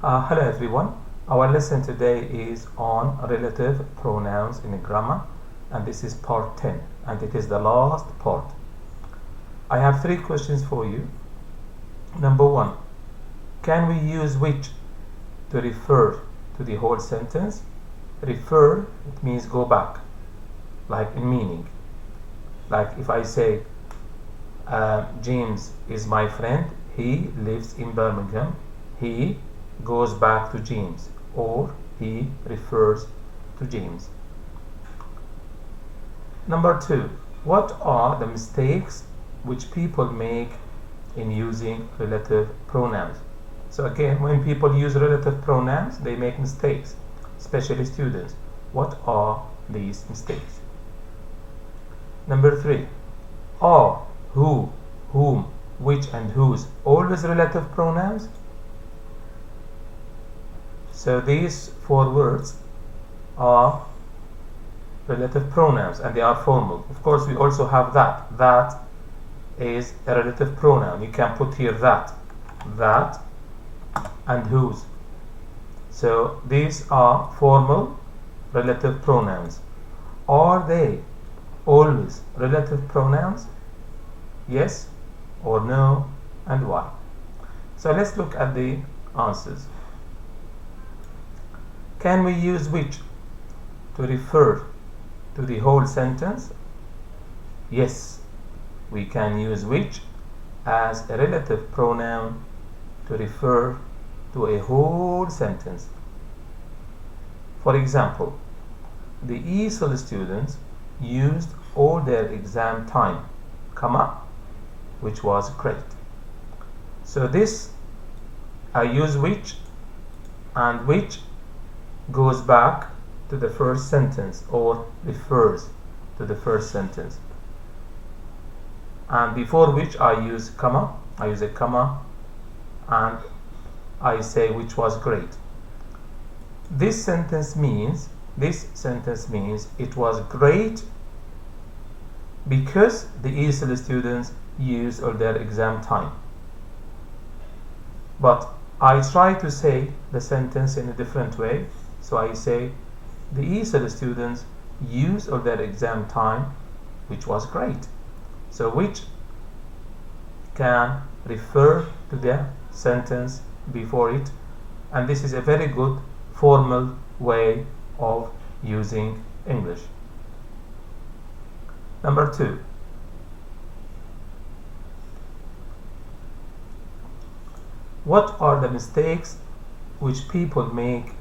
Hello everyone. Our lesson today is on relative pronouns in grammar, and this is part 10, and it is the last part. I have three questions for you. Number one, can we use which to refer to the whole sentence? Refer, it means go back, like in meaning. Like if I say, James is my friend, he lives in Birmingham, he goes back to James, or he refers to James. Number two, what are the mistakes which people make in using relative pronouns? So again, when people use relative pronouns, they make mistakes, especially students. What are these mistakes? Number three, are who, whom, which, and whose always relative pronouns? So these four words are relative pronouns and they are formal. Of course, we also have that. That is a relative pronoun. You can put here that, and whose. So these are formal relative pronouns. Are they always relative pronouns? Yes or no, and why? So let's look at the answers. Can we use which to refer to the whole sentence? Yes, we can use which as a relative pronoun to refer to a whole sentence. For example, the ESOL students used all their exam time, comma, which was great. So this, I use which, and which goes back to the first sentence or refers to the first sentence. And before which I use comma, I use a comma, and I say which was great. This sentence means it was great because the ESL students used all their exam time. But I try to say the sentence in a different way. So I say the ESL students used all their exam time, which was great. So which can refer to the sentence before it, and this is a very good formal way of using English. Number two, what are the mistakes which people make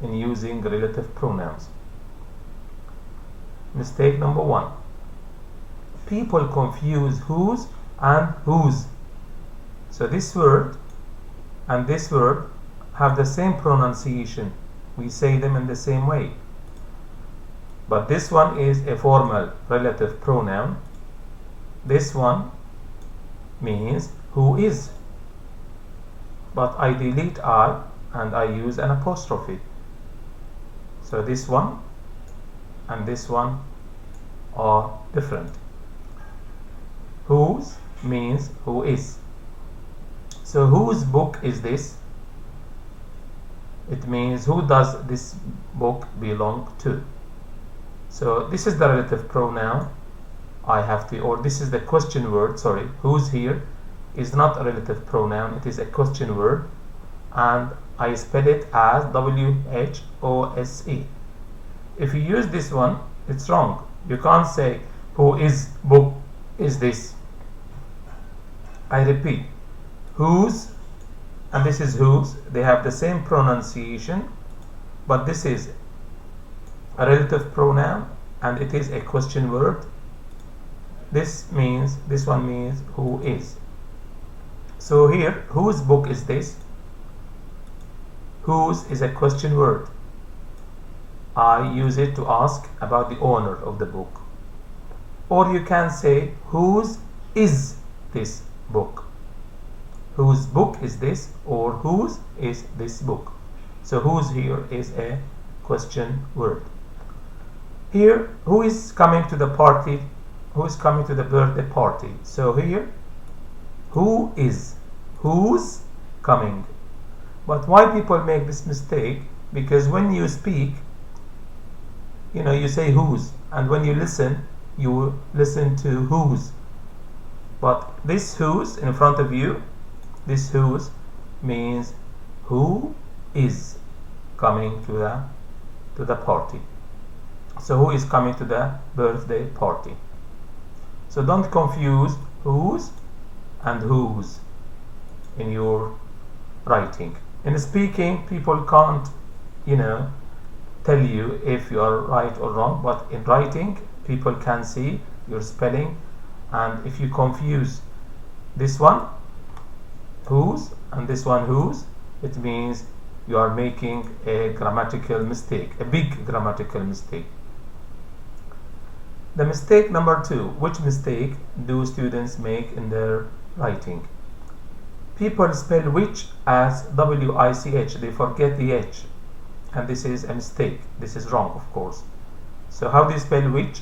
in using relative pronouns? Mistake number one, people confuse whose and whose. So this word and this word have the same pronunciation. We say them in the same way. But this one is a formal relative pronoun. This one means who is. But I delete I and I use an apostrophe. So this one and this one are different. Whose means who is. So whose book is this? It means who does this book belong to. So this is the relative pronoun. I have to, or this is the question word, sorry, whose here is not a relative pronoun, it is a question word, and I spell it as W-H-O-S-E. If you use this one, it's wrong. You can't say who is book is this. I repeat, whose and this is whose, they have the same pronunciation, but this is a relative pronoun and it is a question word. This one means who is. So here, whose book is this? Whose is a question word. I use it to ask about the owner of the book. Or you can say whose is this book. Whose book is this, or whose is this book. So whose here is a question word. Here, who is coming to the party? Who is coming to the birthday party? So here, who is, who's coming. But why people make this mistake? Because when you speak, you say whose, and when you listen to whose. But this whose in front of you, this whose means who is coming to the party. So who is coming to the birthday party? So don't confuse whose and whose in your writing. In speaking, people can't, tell you if you are right or wrong, but in writing, people can see your spelling, and if you confuse this one whose and this one whose, it means you are making a grammatical mistake, a big grammatical mistake. The mistake number 2. Which mistake do students make in their writing? People spell which as W-I-C-H. They forget the H. And this is a mistake. This is wrong, of course. So how do you spell which?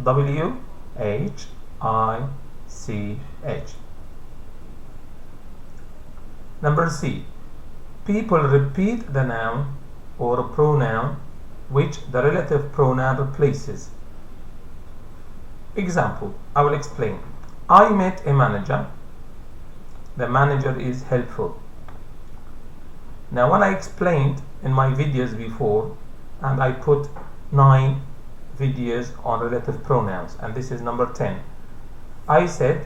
W-H-I-C-H. Number C. People repeat the noun or pronoun which the relative pronoun replaces. Example, I will explain. I met a manager. The manager is helpful. Now, when I explained in my videos before, and I put 9 videos on relative pronouns, and this is number 10, I said,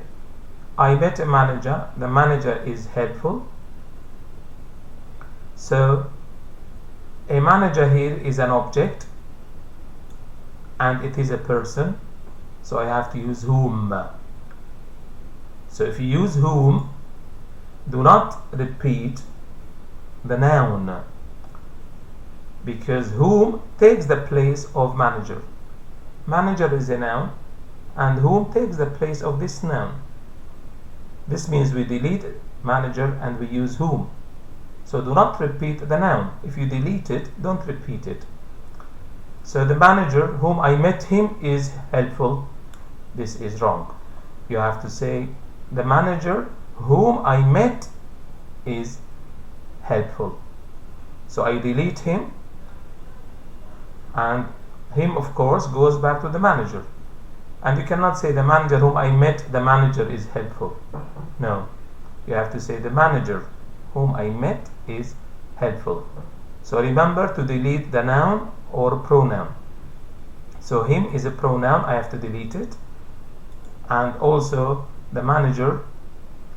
I met a manager. The manager is helpful. So, a manager here is an object, and it is a person. So I have to use whom. So if you use whom, do not repeat the noun, because whom takes the place of manager. Manager is a noun, and whom takes the place of this noun. This means we delete manager and we use whom. So do not repeat the noun. If you delete it, don't repeat it. So the manager whom I met him is helpful. This is wrong. You have to say the manager whom I met is helpful. So I delete him, and him of course goes back to the manager. And you cannot say the manager whom I met, the manager is helpful. No, you have to say the manager whom I met is helpful. So remember to delete the noun or pronoun. So him is a pronoun, I have to delete it. And also the manager,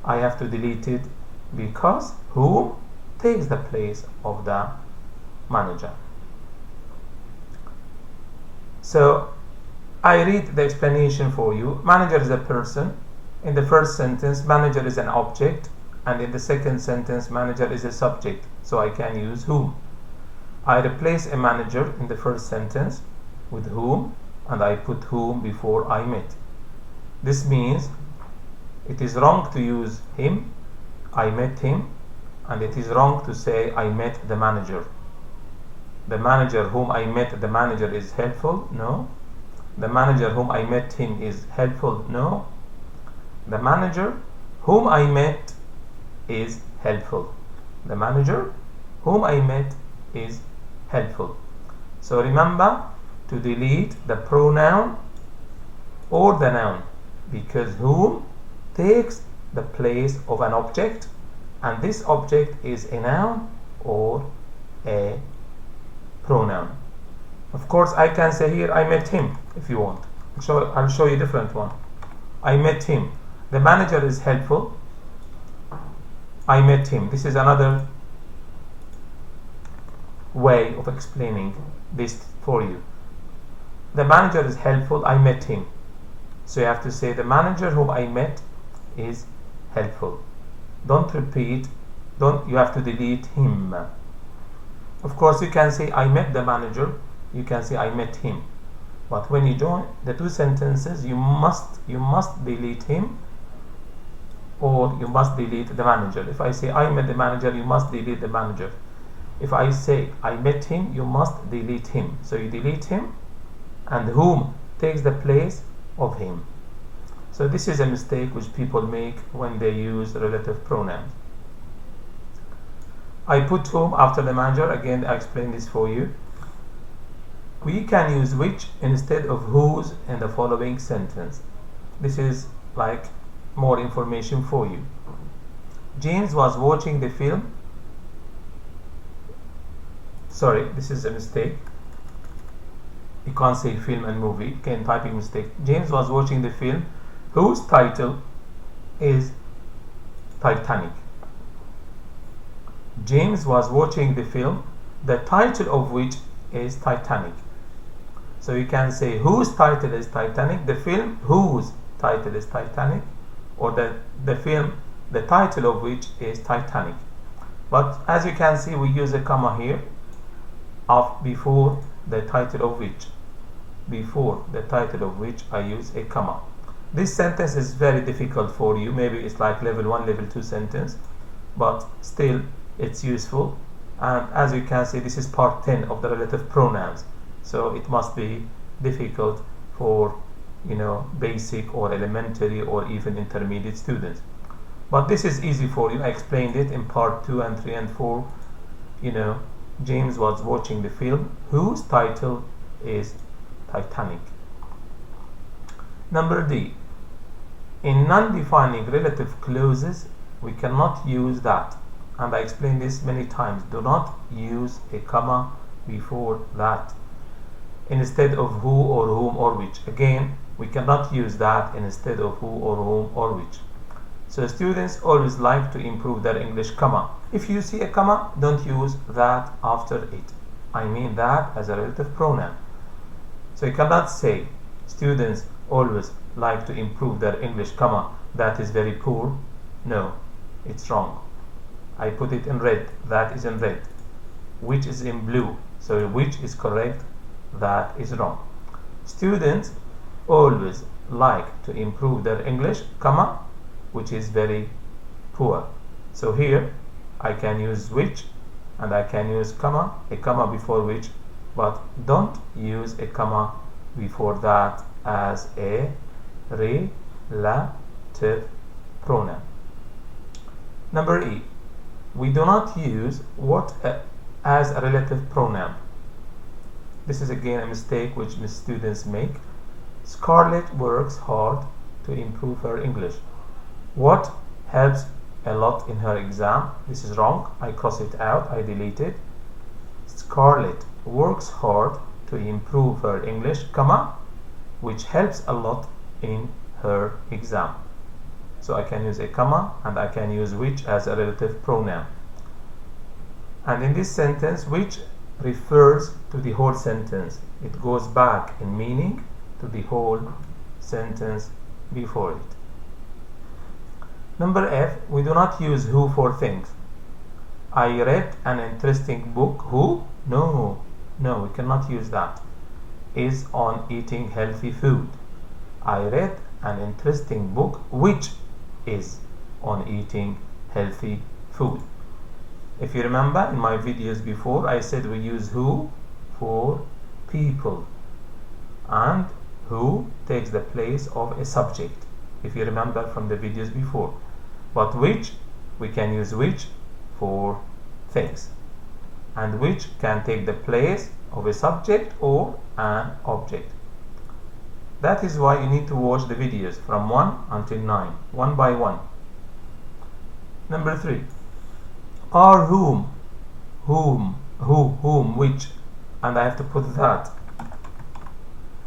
I have to delete it, because whom takes the place of the manager. So I read the explanation for you. Manager is a person. In the first sentence, manager is an object, and in the second sentence, manager is a subject. So I can use whom. I replace a manager in the first sentence with whom, and I put whom before I met. This means it is wrong to use him, I met him, and it is wrong to say I met the manager. The manager whom I met, the manager is helpful? No. The manager whom I met him is helpful? No. The manager whom I met is helpful. The manager whom I met is helpful. So remember to delete the pronoun or the noun, because whom takes the place of an object, and this object is a noun or a pronoun. Of course, I can say here I met him if you want. I'll show you a different one. I met him. The manager is helpful. I met him. This is another way of explaining this for you. The manager is helpful. I met him. So you have to say the manager whom I met is helpful. Don't repeat. You have to delete him. Of course, you can say I met the manager. You can say I met him. But when you join the two sentences, you must delete him, or you must delete the manager. If I say I met the manager, you must delete the manager. If I say I met him, you must delete him. So you delete him, and whom takes the place of him. So this is a mistake which people make when they use relative pronouns. I put whom after the manager. Again, I explain this for you. We can use which instead of whose in the following sentence. This is like more information for you. James was watching the film. Sorry, this is a mistake. You can't say film and movie. Again, typing mistake. James was watching the film whose title is Titanic. James was watching the film, the title of which is Titanic. So you can say whose title is Titanic, the film whose title is Titanic, or the film, the title of which is Titanic. But as you can see, we use a comma here before the title of which. Before the title of which I use a comma. This sentence is very difficult for you. Maybe it's like level 1, level 2 sentence, but still it's useful. And as you can see, this is part 10 of the relative pronouns. So it must be difficult for, basic or elementary or even intermediate students. But this is easy for you. I explained it in part 2 and 3 and 4. James was watching the film whose title is Titanic. Number D. In non-defining relative clauses, we cannot use that. And I explained this many times. Do not use a comma before that instead of who or whom or which. Again, we cannot use that instead of who or whom or which. So students always like to improve their English, comma. If you see a comma, don't use that after it. I mean that as a relative pronoun. So you cannot say students always like to improve their English, comma, that is very poor. No, it's wrong. I put it in red. That is in red. Which is in blue. So which is correct, that is wrong. Students always like to improve their English, comma, which is very poor. So here I can use which and I can use comma, a comma before which, but don't use a comma before that as a relative pronoun. Number E. We do not use what as a relative pronoun. This is again a mistake which students make. Scarlett works hard to improve her English. What helps a lot in her exam? This is wrong. I cross it out. I delete it. Scarlett works hard to improve her English, comma, which helps a lot in her exam. So I can use a comma and I can use which as a relative pronoun. And in this sentence, which refers to the whole sentence. It goes back in meaning to the whole sentence before it. Number F, we do not use who for things. I read an interesting book. Who? No, we cannot use that. Is on eating healthy food. I read an interesting book which is on eating healthy food. If you remember in my videos before, I said we use who for people and who takes the place of a subject, if you remember from the videos before. But which, we can use which for things, and which can take the place of a subject or an object. That is why you need to watch the videos from 1 until 9, one by one. Number 3. Are whom, which, and I have to put that,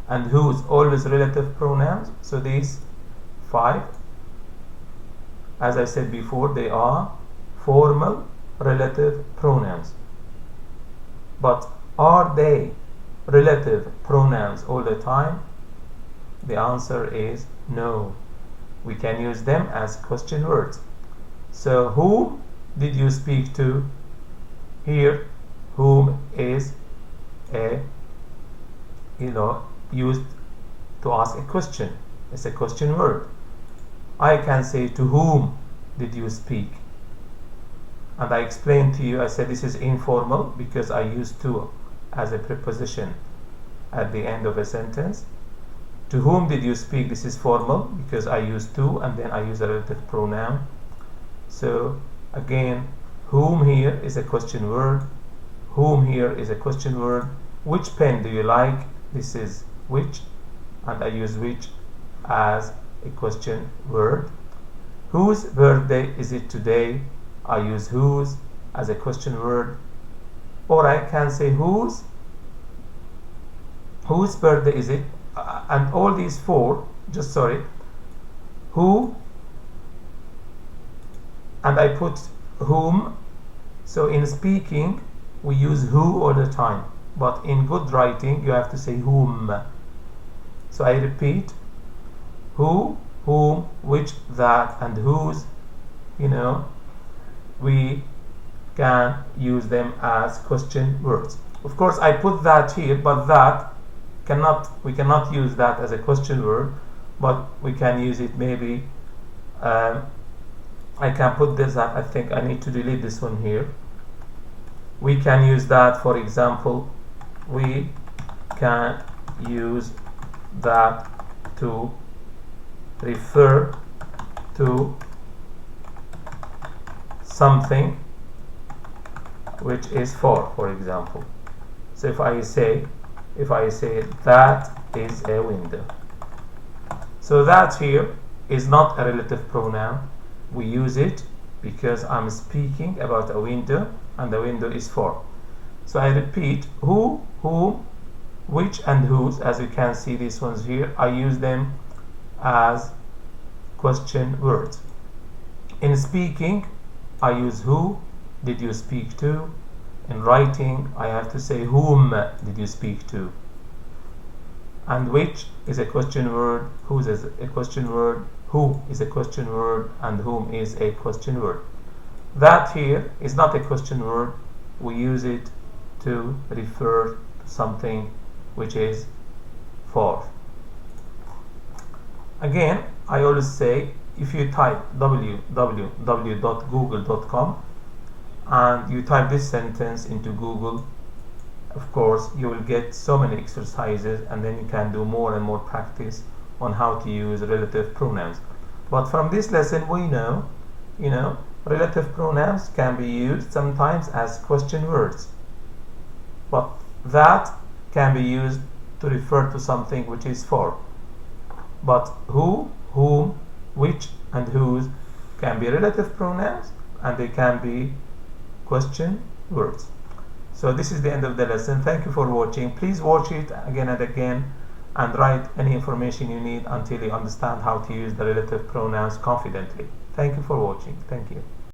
and whose always relative pronouns. So these 5, as I said before, they are formal relative pronouns. But are they relative pronouns all the time? The answer is no. We can use them as question words. So whom did you speak to? Here whom is a used to ask a question. It's a question word. I can say to whom did you speak? And I explained to you, I said this is informal because I use to as a preposition at the end of a sentence. To whom did you speak? This is formal because I use to and then I use a relative pronoun. So again, Whom here is a question word. Whom here is a question word. Which pen do you like? This is which, and I use which as a question word. Whose birthday is it today? I use whose as a question word. Or I can say whose birthday is it? And all these four, who, and I put whom. So in speaking we use who all the time, but in good writing you have to say whom. So I repeat: who, whom, which, that, and whose. We can use them as question words. Of course I put that here, but we cannot use that as a question word, but we can use it maybe. I can put this up. I think I need to delete this one here. We can use that, for example, we can use that to refer to something which is for example. So if I say that is a window. So that here is not a relative pronoun. We use it because I'm speaking about a window, and the window is for. So I repeat: who, whom, which, and whose. As you can see, these ones here, I use them as question words. In speaking I use who did you speak to. In writing I have to say whom did you speak to. And which is a question word, whose is a question word, who is a question word, and whom is a question word. That here is not a question word. We use it to refer to something which is for. Again, I always say, if you type www.google.com and you type this sentence into Google, of course you will get so many exercises, and then you can do more and more practice on how to use relative pronouns. But from this lesson we know, relative pronouns can be used sometimes as question words, but that can be used to refer to something which is for. But who, whom, which, and whose can be relative pronouns, and they can be question words. So this is the end of the lesson. Thank you for watching. Please watch it again and again, and write any information you need until you understand how to use the relative pronouns confidently. Thank you for watching. Thank you.